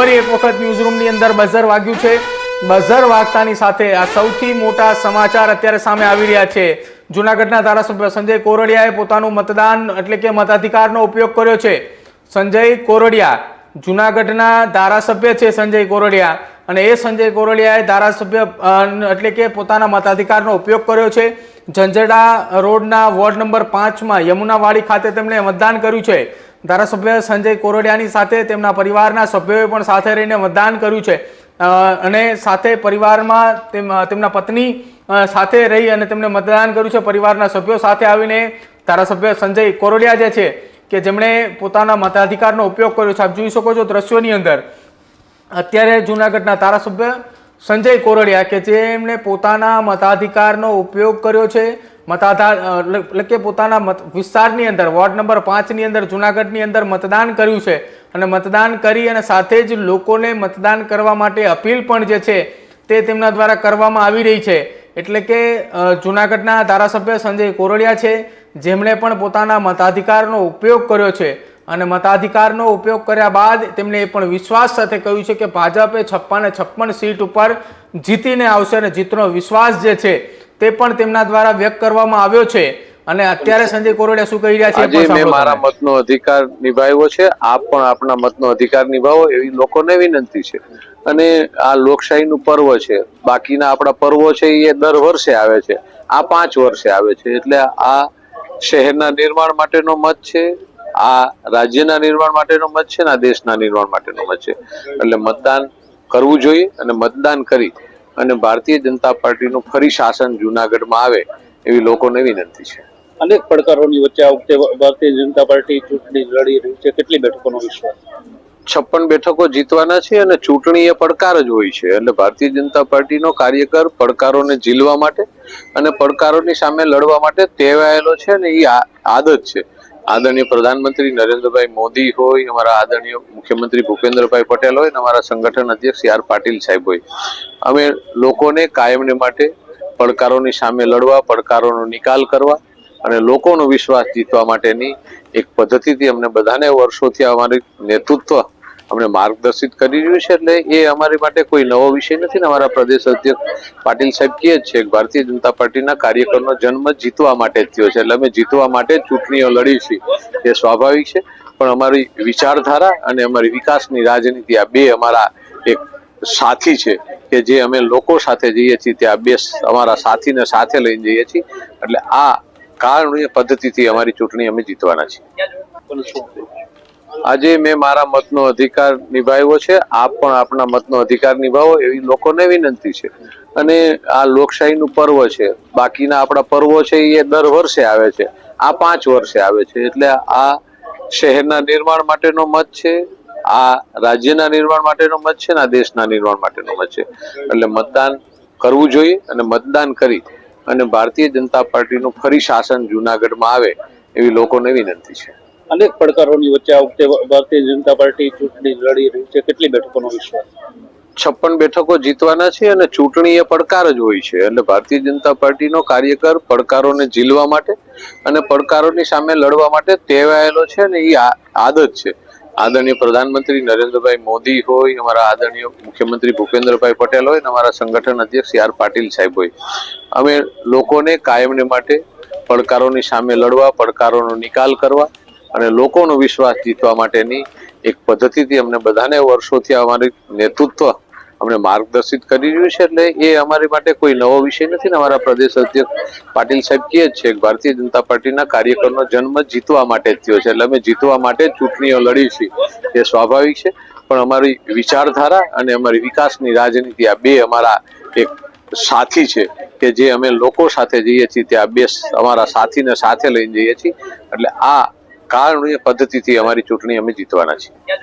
ફરી એક વખત ન્યૂઝરૂમની અંદર બઝર વાગ્યું છે। બઝર વાગતાની સાથે આ સૌથી મોટા સમાચાર અત્યારે સામે આવી રહ્યા છે। જૂનાગઢના ધારાસભ્ય સંજય કોરડિયાએ પોતાનું મતદાન એટલે કે મતાધિકારનો ઉપયોગ કર્યો છે। સંજય કોરડિયા જૂનાગઢના ધારાસભ્ય છે સંજય કોરડિયા, અને એ સંજય કોરડિયાએ ધારાસભ્ય એટલે કે પોતાના મતાધિકારનો ઉપયોગ કર્યો છે। ઝંઝેડા રોડના વોર્ડ નંબર 5માં યમુનાવાડી ખાતે તેમણે મતદાન કર્યું છે। ધારાસભ્ય સંજય કોરડિયાની સાથે તેમના પરિવારના સભ્યોએ પણ સાથે રહીને મતદાન કર્યું છે, અને સાથે પરિવારમાં તેમના પત્ની સાથે રહી અને તેમણે મતદાન કર્યું છે। પરિવારના સભ્યો સાથે આવીને ધારાસભ્ય સંજય કોરડિયા જે છે કે જેમણે પોતાના મતાધિકારનો ઉપયોગ કર્યો છે। આપ જોઈ શકો છો દ્રશ્યોની અંદર અત્યારે જૂનાગઢના ધારાસભ્ય સંજય કોરડિયા કે જેમણે પોતાના મતાધિકારનો ઉપયોગ કર્યો છે, એટલે કે પોતાના વિસ્તારની અંદર વોર્ડ નંબર 5ની અંદર જૂનાગઢની અંદર મતદાન કર્યું છે, અને મતદાન કરી અને સાથે જ લોકોને મતદાન કરવા માટે અપીલ પણ જે છે તે તેમના દ્વારા કરવામાં આવી રહી છે। એટલે કે જૂનાગઢના ધારાસભ્ય સંજય કોરડિયા છે જેમણે પણ પોતાના મતાધિકારનો ઉપયોગ કર્યો છે, અને મતાધિકારનો ઉપયોગ કર્યા બાદ તેમણે એ પણ વિશ્વાસ સાથે કહ્યું છે કે ભાજપે 56 સીટ ઉપર જીતીને આવશે, અને જીતનો વિશ્વાસ જે છે તે પણ તેમના દ્વારા વ્યક્ત કરવામાં આવ્યો છે। અને અત્યારે સંજય કોરડિયા શું કહી રહ્યા છે? આજે મેં મારા મતનો અધિકાર નિભાવ્યો છે, આપ પણ આપના મતનો અધિકાર નિભાવો એવી લોકોને વિનંતી છે। અને આ લોકશાહીનું પર્વ છે, બાકીના આપણા પર્વો છે એ દર વર્ષે આવે છે, આ 5 વર્ષે આવે છે। એટલે આ શહેરના નિર્માણ માટેનો મત છે, આ રાજ્યના નિર્માણ માટેનો મત છે, આ દેશના નિર્માણ માટેનો મત છે। એટલે મતદાન કરવું જોઈએ, અને મતદાન કરી અને ભારતીય જનતા પાર્ટીનું ફરી શાસન જૂનાગઢમાં આવે એવી લોકોને વિનંતી છે। અનેક પડકારોની વચ્ચે આ વખતે ભારતીય જનતા પાર્ટી ચૂંટણી લડી રહી છે, કેટલી બેઠકોનો વિશ્વાસ? 56 બેઠકો જીતવાના છે, અને ચૂંટણી એ પડકાર જ હોય છે। એટલે ભારતીય જનતા પાર્ટીનો કાર્યકર પડકારોને ઝીલવા માટે અને પડકારોની સામે લડવા માટે ટેવાયેલો છે, અને એ આદત છે। આદરણીય પ્રધાનમંત્રી નરેન્દ્રભાઈ મોદી હોય, અમારા આદરણીય મુખ્યમંત્રી ભૂપેન્દ્રભાઈ પટેલ હોય, અમારા સંગઠન અધ્યક્ષ સી આર પાટીલ સાહેબ હોય, અમે લોકોને કાયમને માટે પડકારોની સામે લડવા, પડકારોનો નિકાલ કરવા અને લોકોનો વિશ્વાસ જીતવા માટેની એક પદ્ધતિથી અમને બધાને વર્ષોથી અમારી નેતૃત્વ અમને માર્ગદર્શિત કરી રહ્યું છે। એટલે એ અમારી માટે કોઈ નવો વિષય નથી ને અમારા પ્રદેશ અધ્યક્ષ પાટીલ સાહેબ કહે છે કે ભારતીય જનતા પાર્ટીના કાર્યકરનો જન્મ જીતવા માટે જ થયો છે, એટલે અમે જીતવા માટે ચૂંટણીઓ લડી છે, એ સ્વાભાવિક છે। પણ અમારી વિચારધારા અને અમારી વિકાસની રાજનીતિ આ બે અમારા એક સાથી છે કે જે અમે લોકો સાથે જઈએ છીએ, ત્યાં બે અમારા સાથીને સાથે લઈને જઈએ છીએ। એટલે આ કારણીય પદ્ધતિથી અમારી ચૂંટણી અમે જીતવાના છીએ। આજે મેં મારા મતનો અધિકાર નિભાવ્યો છે, આપ પણ આપના મતનો અધિકાર નિભાવો એવી લોકોને વિનંતી છે। અને આ લોકશાહીનું પર્વ છે, બાકીના આપણા પર્વો છે એ દર વર્ષે આવે છે, આ 5 વર્ષે આવે છે। એટલે આ શહેરના નિર્માણ માટેનો મત છે, આ રાજ્યના નિર્માણ માટેનો મત છે, આ દેશના નિર્માણ માટેનો મત છે। એટલે મતદાન કરવું જોઈએ, અને મતદાન કરી અને ભારતીય જનતા પાર્ટીનું ફરી શાસન જૂનાગઢમાં આવે એવી લોકોને વિનંતી છે। અનેક પડકારોની વચ્ચે આ વખતે ભારતીય જનતા પાર્ટી ચૂંટણી લડી રહી છે, કેટલી બેઠકોનો વિશ્વાસ? 56 બેઠકો જીતવાના છે, અને ચૂંટણી એ પડકાર જ હોય છે। એટલે ભારતીય જનતા પાર્ટીનો કાર્યકર પડકારોને ઝીલવા માટે અને પડકારોની સામે લડવા માટે ટેવાયેલો છે, અને એ આદત છે। આદરણીય પ્રધાનમંત્રી નરેન્દ્રભાઈ મોદી હોય, અમારા આદરણીય મુખ્યમંત્રી ભૂપેન્દ્રભાઈ પટેલ હોય, અમારા સંગઠન અધ્યક્ષ સી આર પાટીલ સાહેબ હોય, અમે લોકોને કાયમને માટે પડકારોની સામે લડવા, પડકારોનો નિકાલ કરવા અને લોકોનો વિશ્વાસ જીતવા માટેની એક પદ્ધતિથી અમને બધાને વર્ષોથી અમારી નેતૃત્વ અમને માર્ગદર્શિત કરી રહ્યું છે। એટલે એ અમારી માટે કોઈ નવો વિષય નથી ને અમારા પ્રદેશ અધ્યક્ષ પાટીલ સાહેબ કહે છે કે ભારતીય જનતા પાર્ટીના કાર્યકરનો જન્મ જીતવા માટે જ થયો છે, એટલે અમે જીતવા માટે ચૂંટણીઓ લડી છે, એ સ્વાભાવિક છે। પણ અમારી વિચારધારા અને અમારી વિકાસની રાજનીતિ આ બે અમારા એક સાથી છે કે જે અમે લોકો સાથે જઈએ છીએ, ત્યાં બે અમારા સાથીને સાથે લઈને જઈએ છીએ। એટલે આ કારણીય પદ્ધતિથી અમારી ચૂંટણી અમે જીતવાના છીએ।